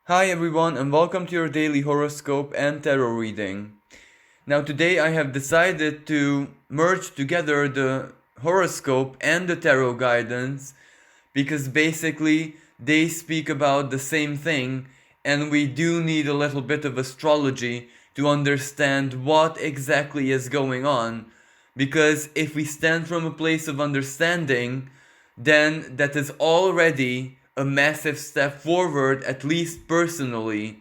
Hi everyone and welcome to your daily horoscope and tarot reading. Now today I have decided to merge together the horoscope and the tarot guidance because basically they speak about the same thing and we do need a little bit of astrology to understand what exactly is going on, because if we stand from a place of understanding, then that is already a massive step forward, at least personally.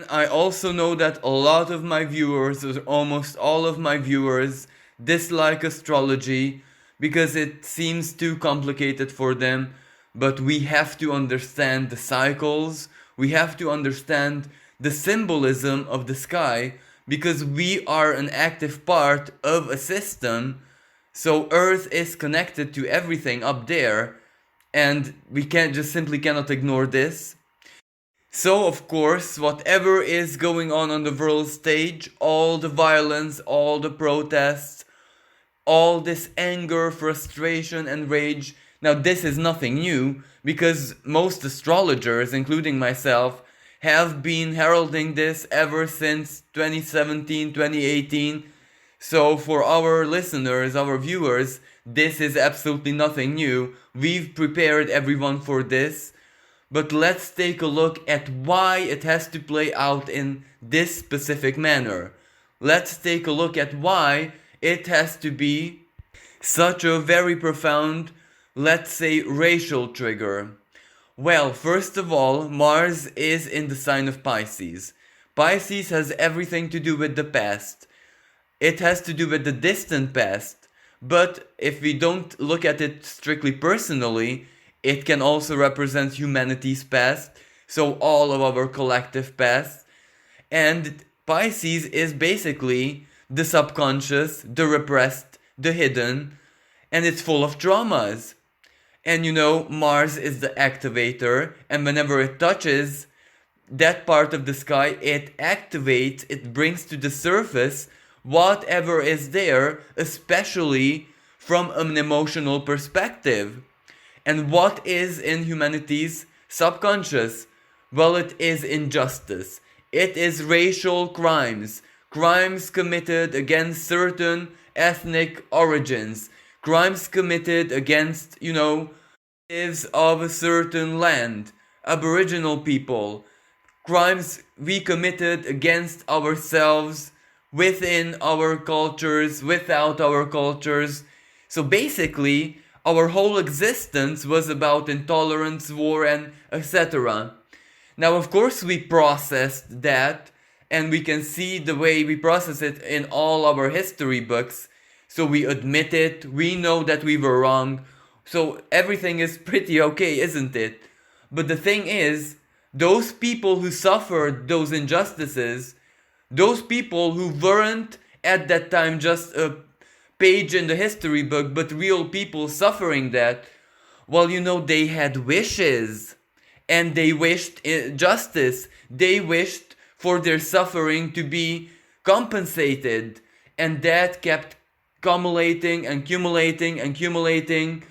I also know that a lot of my viewers, or almost all of my viewers, dislike astrology because it seems too complicated for them. But we have to understand the cycles, we have to understand the symbolism of the sky because we are an active part of a system. So Earth is connected to everything up there, and we can't just simply cannot ignore this. So, of course, whatever is going on the world stage, all the violence, all the protests, all this anger, frustration, and rage, now this is nothing new because most astrologers, including myself, have been heralding this ever since 2017, 2018. So, for our listeners, our viewers, this is absolutely nothing new. We've prepared everyone for this. But let's take a look at why it has to play out in this specific manner. Let's take a look at why it has to be such a very profound, let's say, racial trigger. Well, first of all, Mars is in the sign of Pisces. Pisces has everything to do with the past. It has to do with the distant past. But if we don't look at it strictly personally, it can also represent humanity's past, so all of our collective past. And Pisces is basically the subconscious, the repressed, the hidden, and it's full of traumas. And Mars is the activator, and whenever it touches that part of the sky, it activates, it brings to the surface whatever is there, especially from an emotional perspective. And what is in humanity's subconscious? Well, it is injustice. It is racial crimes. Crimes committed against certain ethnic origins. Crimes committed against, natives of a certain land. Aboriginal people. Crimes we committed against ourselves, within our cultures, without our cultures. So basically, our whole existence was about intolerance, war, and etc. Now, of course, we processed that, and we can see the way we process it in all our history books. So we admit it, we know that we were wrong, so everything is pretty okay, isn't it? But the thing is, those people who suffered those injustices, those people who weren't at that time just a page in the history book, but real people suffering that, well, they had wishes. And they wished justice. They wished for their suffering to be compensated. And that kept accumulating and accumulating and accumulating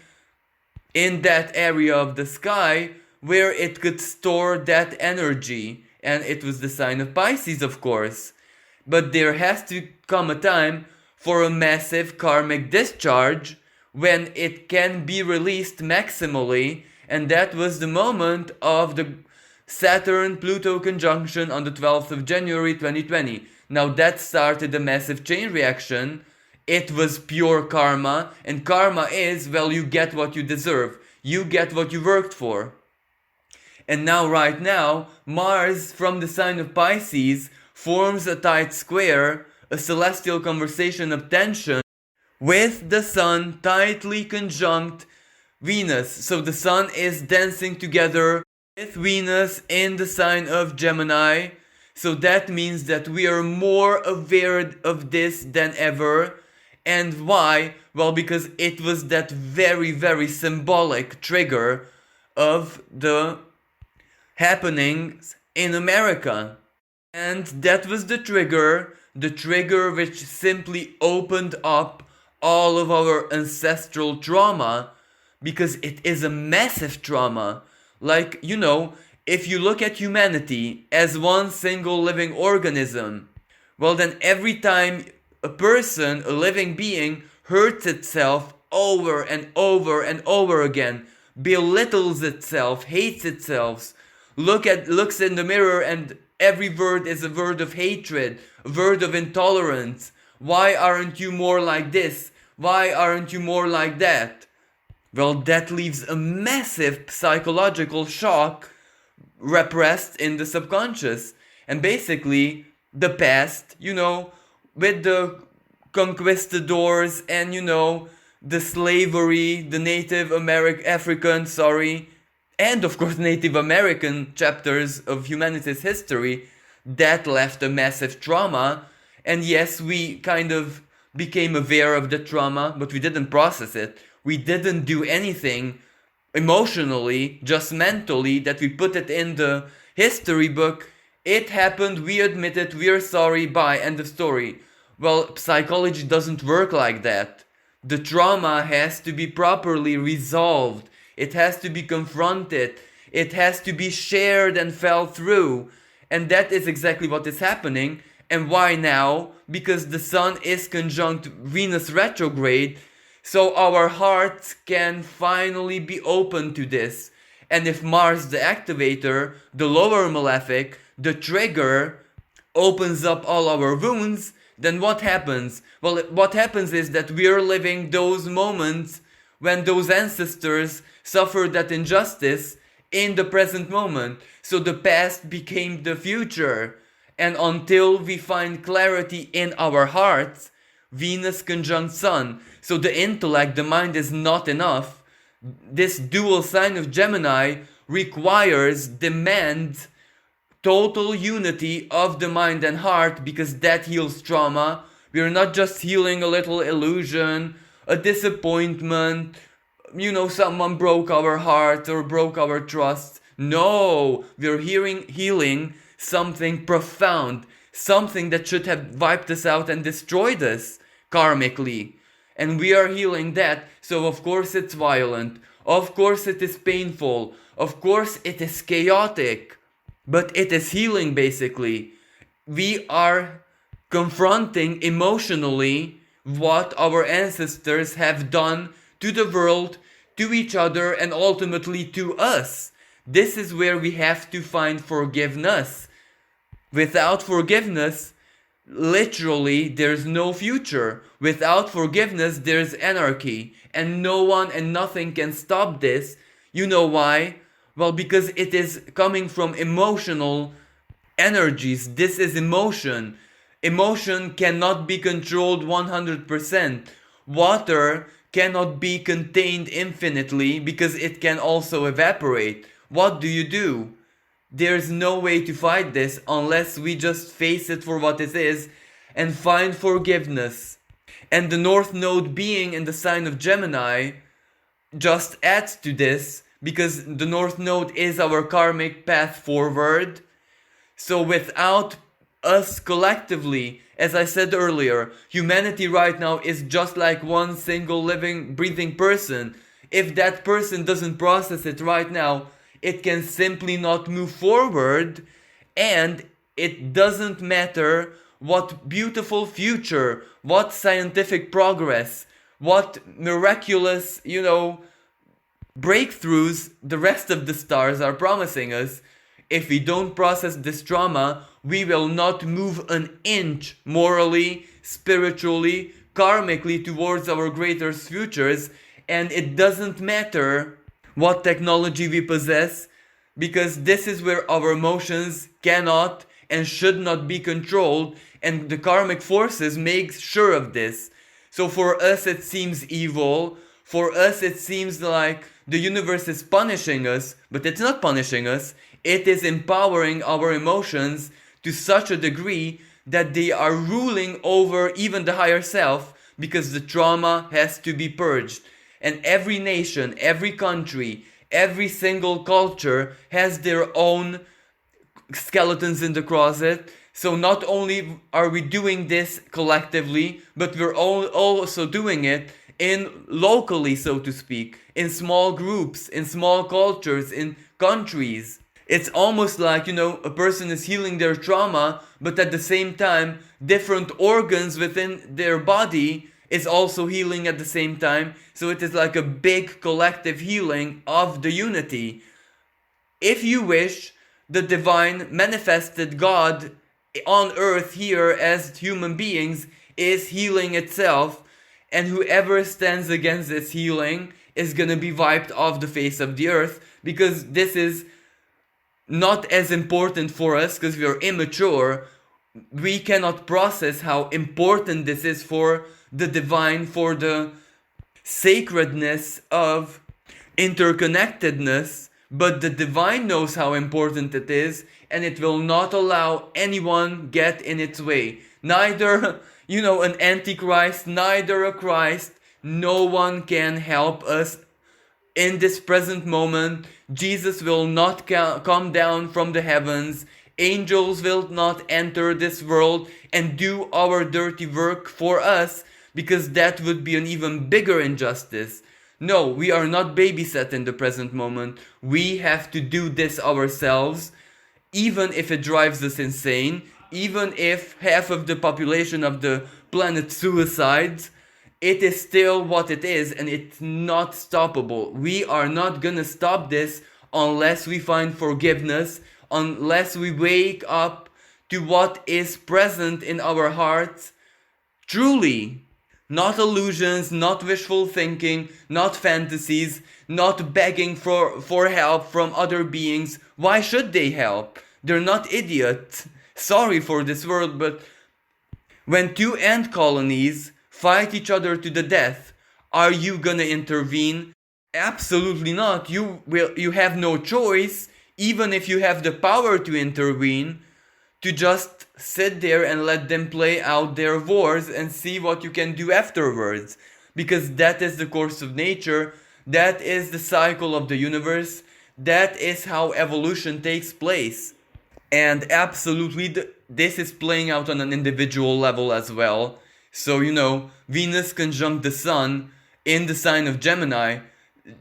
in that area of the sky where it could store that energy. And it was the sign of Pisces, of course. But there has to come a time for a massive karmic discharge when it can be released maximally, and that was the moment of the Saturn-Pluto conjunction on the 12th of January 2020. Now that started a massive chain reaction. It was pure karma, and karma is, well, you get what you deserve. You get what you worked for. And now, right now, Mars from the sign of Pisces forms a tight square, a celestial conversation of tension, with the Sun tightly conjunct Venus. So the Sun is dancing together with Venus in the sign of Gemini. So that means that we are more aware of this than ever. And why? Well, because it was that very, very symbolic trigger of the happenings in America. And that was the trigger which simply opened up all of our ancestral trauma, because it is a massive trauma. Like, if you look at humanity as one single living organism, well then every time a person, a living being, hurts itself over and over and over again, belittles itself, hates itself, looks in the mirror and every word is a word of hatred, a word of intolerance. Why aren't you more like this? Why aren't you more like that? Well, that leaves a massive psychological shock repressed in the subconscious. And basically, the past, with the conquistadors and, the slavery, the African, and of course Native American chapters of humanity's history, that left a massive trauma. And yes, we kind of became aware of the trauma, but we didn't process it. We didn't do anything emotionally, just mentally, that we put it in the history book. It happened, we admit it, we're sorry, bye, end of story. Well, psychology doesn't work like that. The trauma has to be properly resolved. It has to be confronted. It has to be shared and felt through. And that is exactly what is happening. And why now? Because the Sun is conjunct Venus retrograde, so our hearts can finally be open to this. And if Mars, the activator, the lower malefic, the trigger, opens up all our wounds, then what happens? Well, what happens is that we are living those moments when those ancestors suffered that injustice in the present moment. So the past became the future. And until we find clarity in our hearts, Venus conjunct Sun, so the intellect, the mind is not enough. This dual sign of Gemini demands total unity of the mind and heart, because that heals trauma. We are not just healing a little illusion, a disappointment, someone broke our heart or broke our trust. No, we're healing something profound, something that should have wiped us out and destroyed us karmically. And we are healing that, so of course it's violent, of course it is painful, of course it is chaotic, but it is healing basically. We are confronting emotionally what our ancestors have done to the world, to each other, and ultimately to us. This is where we have to find forgiveness. Without forgiveness, literally, there's no future. Without forgiveness, there's anarchy. And no one and nothing can stop this. You know why? Well, because it is coming from emotional energies. This is emotion. Emotion cannot be controlled 100%. Water cannot be contained infinitely because it can also evaporate. What do? There's no way to fight this unless we just face it for what it is and find forgiveness. And the North Node being in the sign of Gemini just adds to this, because the North Node is our karmic path forward. So without us collectively, as I said earlier, humanity right now is just like one single living, breathing person. If that person doesn't process it right now, it can simply not move forward, and it doesn't matter what beautiful future, what scientific progress, what miraculous, breakthroughs the rest of the stars are promising us. If we don't process this trauma, we will not move an inch morally, spiritually, karmically towards our greater futures. And it doesn't matter what technology we possess, because this is where our emotions cannot and should not be controlled, and the karmic forces make sure of this. So for us it seems evil, for us it seems like the universe is punishing us, but it's not punishing us. It is empowering our emotions to such a degree that they are ruling over even the higher self, because the trauma has to be purged. And every nation, every country, every single culture has their own skeletons in the closet. So not only are we doing this collectively, but we're also doing it locally, so to speak, in small groups, in small cultures, in countries. It's almost like, a person is healing their trauma, but at the same time, different organs within their body is also healing at the same time. So it is like a big collective healing of the unity. If you wish, the divine manifested God on earth here as human beings is healing itself, and whoever stands against its healing is gonna be wiped off the face of the earth, because this is not as important for us because we are immature. We cannot process how important this is for the divine, for the sacredness of interconnectedness, but the divine knows how important it is, and it will not allow anyone get in its way. Neither, an antichrist, neither a Christ. No one can help us in this present moment. Jesus will not come down from the heavens. Angels will not enter this world and do our dirty work for us, because that would be an even bigger injustice. No, we are not babysat in the present moment. We have to do this ourselves, even if it drives us insane, even if half of the population of the planet suicides. It is still what it is, and it's not stoppable. We are not gonna stop this unless we find forgiveness, unless we wake up to what is present in our hearts truly. Not illusions, not wishful thinking, not fantasies, not begging for help from other beings. Why should they help? They're not idiots. Sorry for this word, but when two ant colonies fight each other to the death, are you gonna intervene? Absolutely not. You have no choice, even if you have the power to intervene, to just sit there and let them play out their wars and see what you can do afterwards. Because that is the course of nature, that is the cycle of the universe, that is how evolution takes place. And absolutely, this is playing out on an individual level as well. So, Venus conjunct the Sun in the sign of Gemini.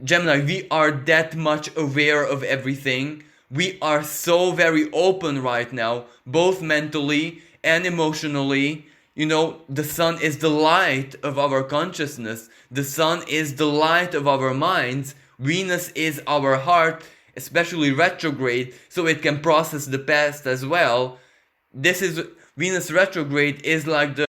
We are that much aware of everything. We are so very open right now, both mentally and emotionally. The Sun is the light of our consciousness. The Sun is the light of our minds. Venus is our heart, especially retrograde, so it can process the past as well. Venus retrograde is like the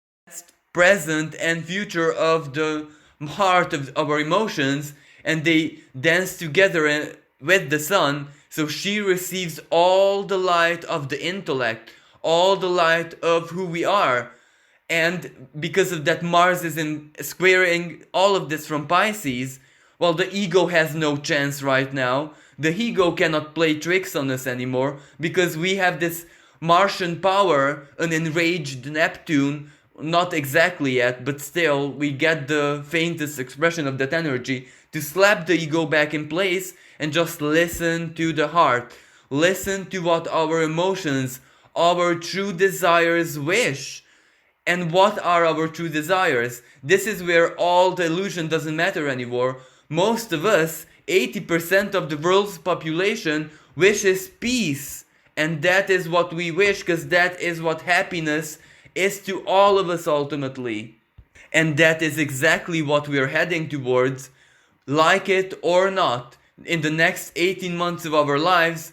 present and future of the heart of our emotions, and they dance together with the Sun. So she receives all the light of the intellect, all the light of who we are. And because of that, Mars is squaring all of this from Pisces. Well, the ego has no chance right now. The ego cannot play tricks on us anymore, because we have this Martian power, an enraged Neptune. Not exactly yet, but still, we get the faintest expression of that energy to slap the ego back in place and just listen to the heart. Listen to what our emotions, our true desires wish. And what are our true desires? This is where all the illusion doesn't matter anymore. Most of us, 80% of the world's population, wishes peace. And that is what we wish, because that is what happiness is to all of us ultimately. And that is exactly what we are heading towards, like it or not. In the next 18 months of our lives,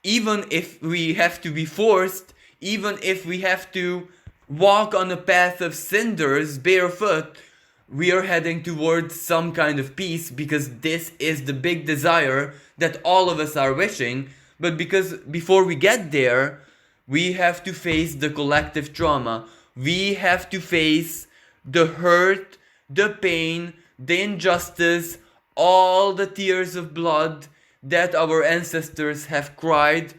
even if we have to be forced, even if we have to walk on a path of cinders barefoot, we are heading towards some kind of peace, because this is the big desire that all of us are wishing. But because before we get there, we have to face the collective trauma. We have to face the hurt, the pain, the injustice, all the tears of blood that our ancestors have cried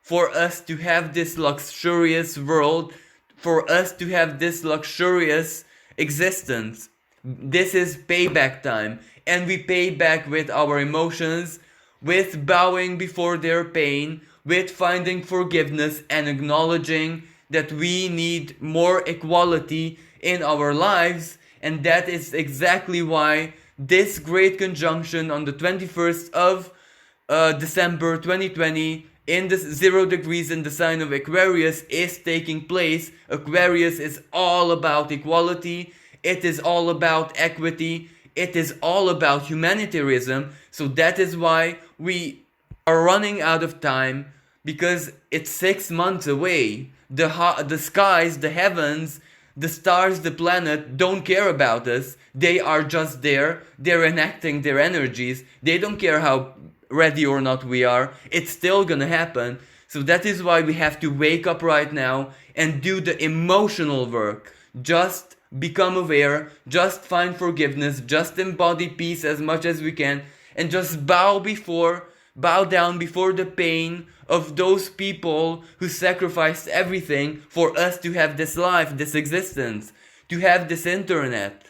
for us to have this luxurious world, for us to have this luxurious existence. This is payback time, and we pay back with our emotions, with bowing before their pain, with finding forgiveness and acknowledging that we need more equality in our lives. And that is exactly why this great conjunction on the 21st of December 2020 in the 0 degrees in the sign of Aquarius is taking place. Aquarius is all about equality. It is all about equity. It is all about humanitarianism. So that is why we are running out of time, because it's 6 months away. The skies, the heavens, the stars, the planet don't care about us. They are just there. They're enacting their energies. They don't care how ready or not we are. It's still gonna happen. So that is why we have to wake up right now and do the emotional work. Just become aware, just find forgiveness, just embody peace as much as we can, and just bow down before the pain of those people who sacrificed everything for us to have this life, this existence, to have this internet.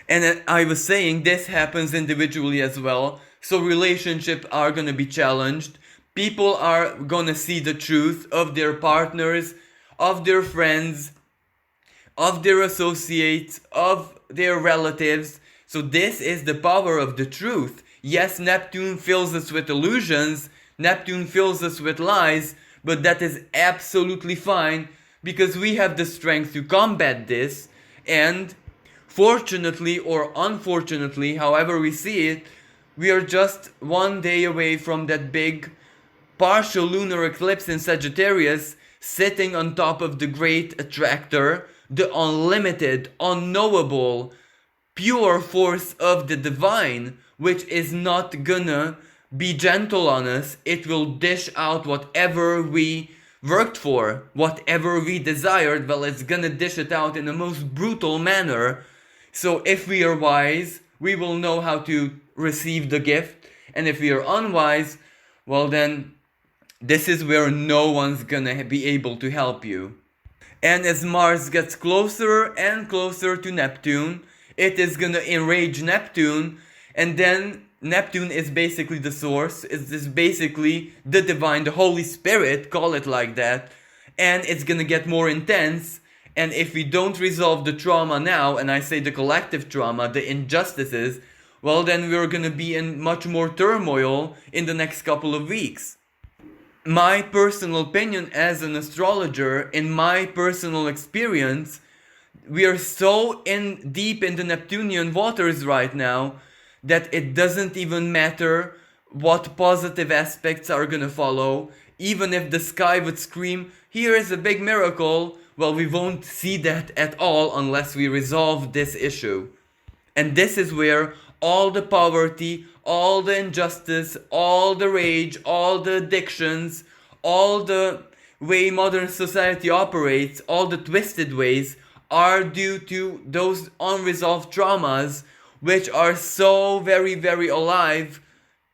And I was saying this happens individually as well. So relationships are gonna be challenged. People are gonna see the truth of their partners, of their friends, of their associates, of their relatives. So this is the power of the truth. Yes, Neptune fills us with illusions, Neptune fills us with lies, but that is absolutely fine, because we have the strength to combat this. And fortunately or unfortunately, however we see it, we are just 1 day away from that big partial lunar eclipse in Sagittarius, sitting on top of the great attractor, the unlimited, unknowable, pure force of the divine, which is not gonna be gentle on us. It will dish out whatever we worked for, whatever we desired. Well, it's gonna dish it out in the most brutal manner. So if we are wise, we will know how to receive the gift. And if we are unwise, well then, this is where no one's gonna be able to help you. And as Mars gets closer and closer to Neptune, it is gonna enrage Neptune, and then Neptune is basically the source, it's basically the divine, the Holy Spirit, call it like that, and it's gonna get more intense. And if we don't resolve the trauma now, and I say the collective trauma, the injustices, well then we're gonna be in much more turmoil in the next couple of weeks. My personal opinion as an astrologer, in my personal experience, we are so deep in the Neptunian waters right now that it doesn't even matter what positive aspects are gonna follow. Even if the sky would scream, here is a big miracle, well, we won't see that at all unless we resolve this issue. And this is where all the poverty, all the injustice, all the rage, all the addictions, all the way modern society operates, all the twisted ways, are due to those unresolved traumas, which are so very, very alive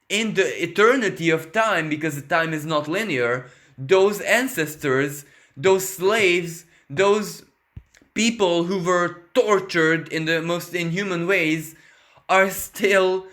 in the eternity of time, because time is not linear. Those ancestors, those slaves, those people who were tortured in the most inhuman ways are still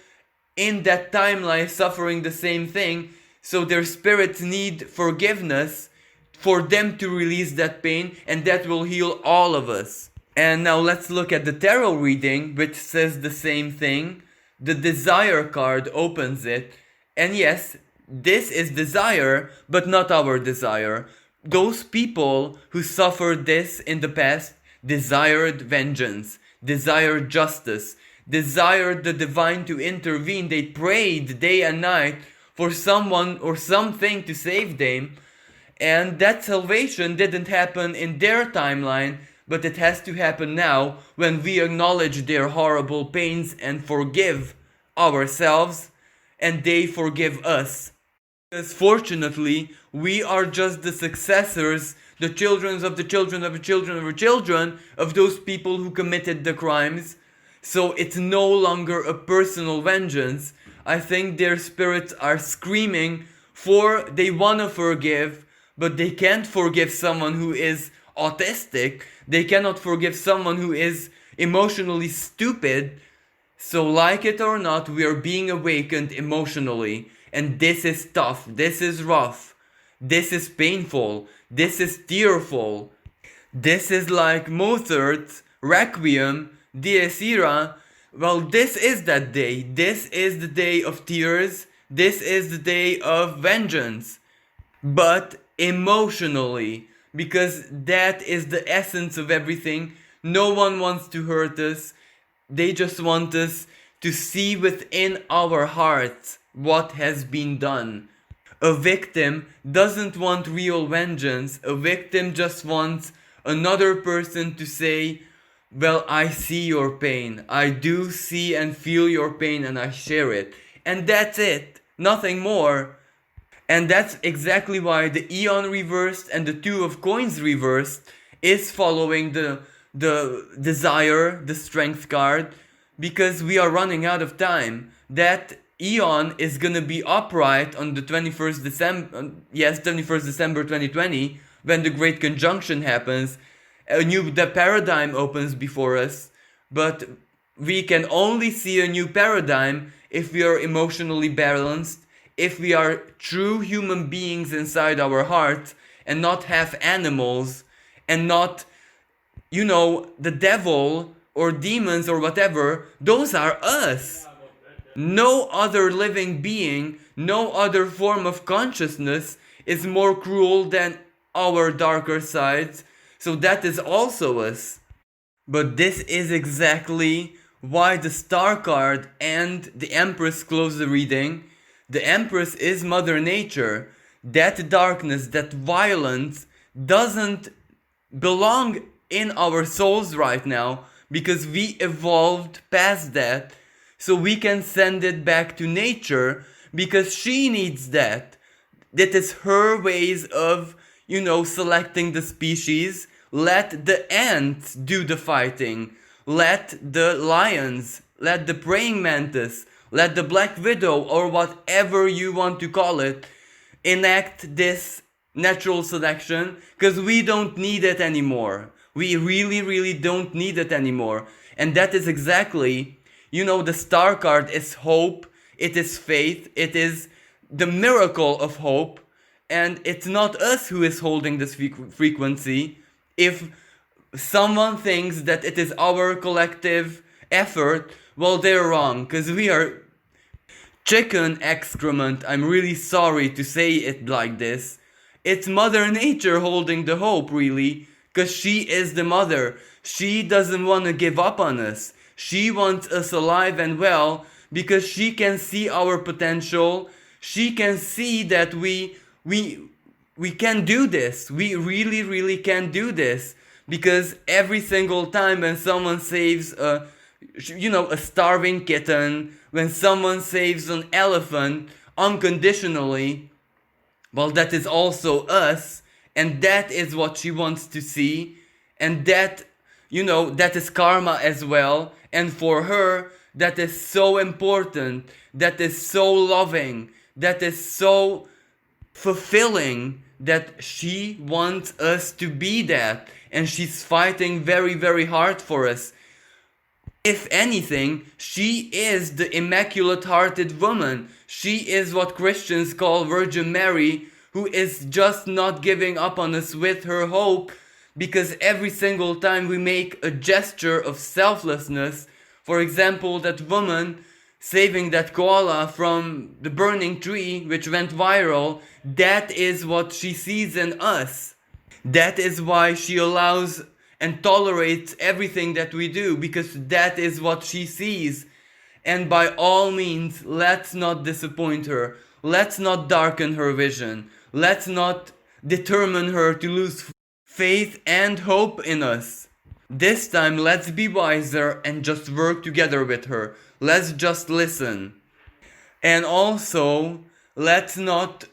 in that timeline suffering the same thing. So their spirits need forgiveness for them to release that pain, and that will heal all of us. And now let's look at the tarot reading, which says the same thing. The desire card opens it. And yes, this is desire, but not our desire. Those people who suffered this in the past desired vengeance, desired justice, desired the divine to intervene. They prayed day and night for someone or something to save them. And that salvation didn't happen in their timeline, but it has to happen now, when we acknowledge their horrible pains and forgive ourselves, and they forgive us. Because fortunately, we are just the successors, the children of the children of the children of the children of those people who committed the crimes. So it's no longer a personal vengeance. I think their spirits are screaming for, they want to forgive, but they can't forgive someone who is autistic. They cannot forgive someone who is emotionally stupid. So like it or not, we are being awakened emotionally. And this is tough, this is rough, this is painful, this is tearful. This is like Mozart's Requiem, Dies Irae. Well, this is that day. This is the day of tears. This is the day of vengeance. but emotionally, because that is the essence of everything. No one wants to hurt us. They just want us to see within our hearts what has been done. A victim doesn't want real vengeance. A victim just wants another person to say, well, I see your pain. I do see and feel your pain and I share it. And that's it. Nothing more. And that's exactly why the Eon reversed and the Two of Coins reversed is following the desire, the strength card, because we are running out of time. That Eon is gonna be upright on the 21st December, 21st December 2020, when the Great Conjunction happens. The paradigm opens before us, but we can only see a new paradigm if we are emotionally balanced, if we are true human beings inside our heart and not half animals and not, the devil or demons or whatever. Those are us. No other living being, no other form of consciousness is more cruel than our darker sides. So that is also us. But this is exactly why the Star card and the Empress close the reading. The Empress is Mother Nature. That darkness, that violence doesn't belong in our souls right now, because we evolved past that. So we can send it back to nature because she needs that. That is her ways of, selecting the species. Let the ants do the fighting. Let the lions, let the praying mantis, let the black widow, or whatever you want to call it, enact this natural selection, because we don't need it anymore. We really, really don't need it anymore. And that is exactly, the Star card is hope, it is faith, it is the miracle of hope, and it's not us who is holding this frequency. If someone thinks that it is our collective effort, well, they're wrong, because we are chicken excrement. I'm really sorry to say it like this. It's Mother Nature holding the hope, really, because she is the mother. She doesn't want to give up on us. She wants us alive and well because she can see our potential. She can see that we can do this. We really, really can do this, because every single time when someone saves a starving kitten, when someone saves an elephant unconditionally, well, that is also us, and that is what she wants to see, and that, that is karma as well, and for her, that is so important, that is so loving, that is so fulfilling, that she wants us to be that, and she's fighting very, very hard for us. If anything, she is the Immaculate Hearted Woman. She is what Christians call Virgin Mary, who is just not giving up on us with her hope, because every single time we make a gesture of selflessness, for example, that woman saving that koala from the burning tree which went viral, that is what she sees in us. That is why she allows and tolerates everything that we do, because that is what she sees. And by all means, let's not disappoint her. Let's not darken her vision. Let's not determine her to lose faith and hope in us. This time, let's be wiser and just work together with her. Let's just listen. And also, let's not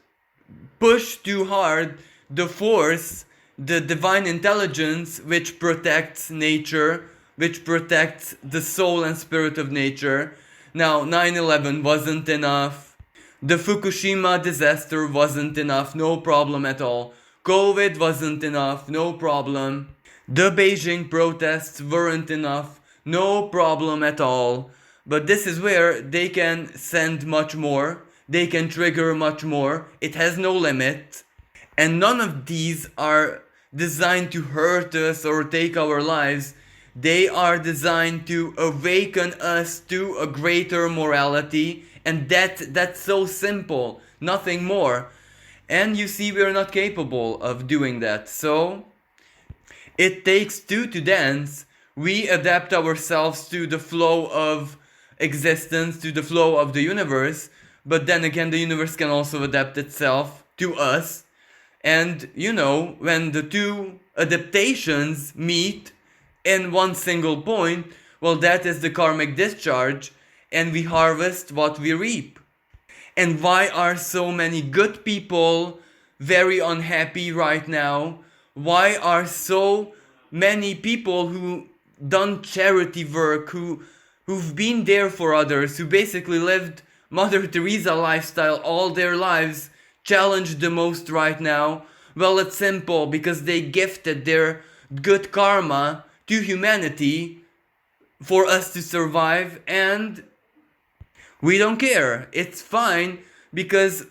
push too hard the force, the divine intelligence which protects nature, which protects the soul and spirit of nature. Now, 9/11 wasn't enough. The Fukushima disaster wasn't enough, no problem at all. COVID wasn't enough, no problem. The Beijing protests weren't enough, no problem at all. But this is where they can send much more, they can trigger much more, it has no limit. And none of these are designed to hurt us or take our lives. They are designed to awaken us to a greater morality, and that's so simple, nothing more. And you see, we are not capable of doing that. So it takes two to dance. We adapt ourselves to the flow of existence, to the flow of the universe. But then again, the universe can also adapt itself to us. And when the two adaptations meet in one single point, well, that is the karmic discharge, and we harvest what we reap. And why are so many good people very unhappy right now? Why are so many people who done charity work, who've been there for others, who basically lived Mother Teresa lifestyle all their lives, challenged the most right now? Well, it's simple, because they gifted their good karma to humanity for us to survive, and we don't care. It's fine, because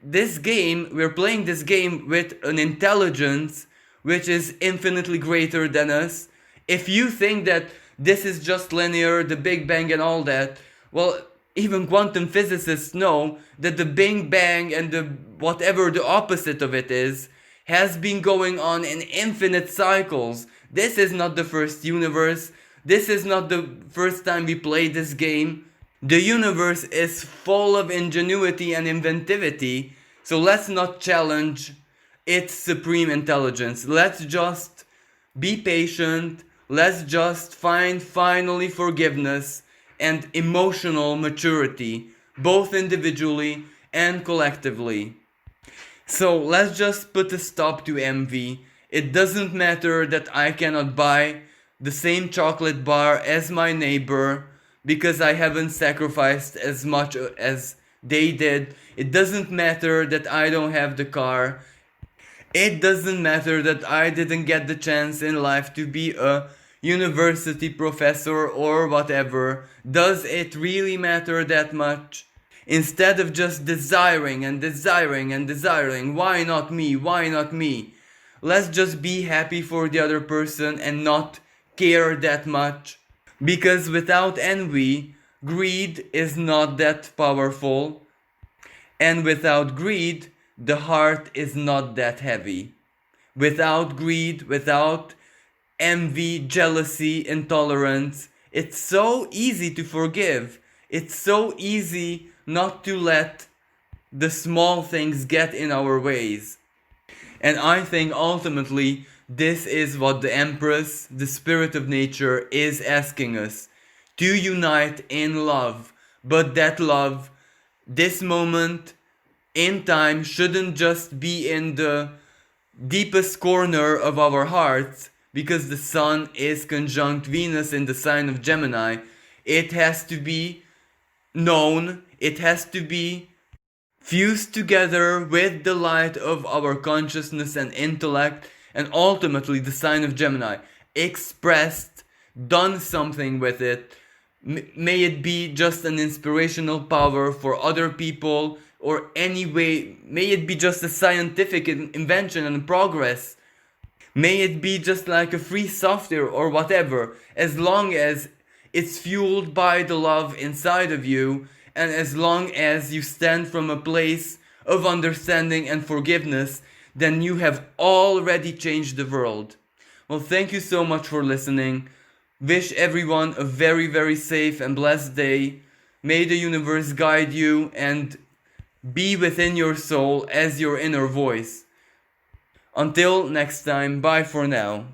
we're playing this game with an intelligence which is infinitely greater than us. If you think that this is just linear, the Big Bang and all that, well, even quantum physicists know that the Big Bang and whatever the opposite of it is has been going on in infinite cycles. This is not the first universe. This is not the first time we played this game. The universe is full of ingenuity and inventivity, so let's not challenge its supreme intelligence. Let's just be patient. Let's just find finally forgiveness and emotional maturity, both individually and collectively. So let's just put a stop to envy. It doesn't matter that I cannot buy the same chocolate bar as my neighbor because I haven't sacrificed as much as they did. It doesn't matter that I don't have the car. It doesn't matter that I didn't get the chance in life to be a university professor or whatever. Does it really matter that much? Instead of just desiring and desiring and desiring, why not me? Why not me? Let's just be happy for the other person and not care that much. Because without envy, greed is not that powerful. And without greed, the heart is not that heavy. Without greed, without envy, jealousy, intolerance, it's so easy to forgive. It's so easy not to let the small things get in our ways. And I think ultimately this is what the Empress, the spirit of nature, is asking us. To unite in love. But that love, this moment in time, shouldn't just be in the deepest corner of our hearts, because the Sun is conjunct Venus in the sign of Gemini. It has to be known, it has to be fused together with the light of our consciousness and intellect, and ultimately the sign of Gemini expressed, done something with it. May it be just an inspirational power for other people, or anyway, may it be just a scientific invention and progress. May it be just like a free software or whatever, as long as it's fueled by the love inside of you, and as long as you stand from a place of understanding and forgiveness, then you have already changed the world. Well, thank you so much for listening. Wish everyone a very, very safe and blessed day. May the universe guide you and be within your soul as your inner voice. Until next time, bye for now.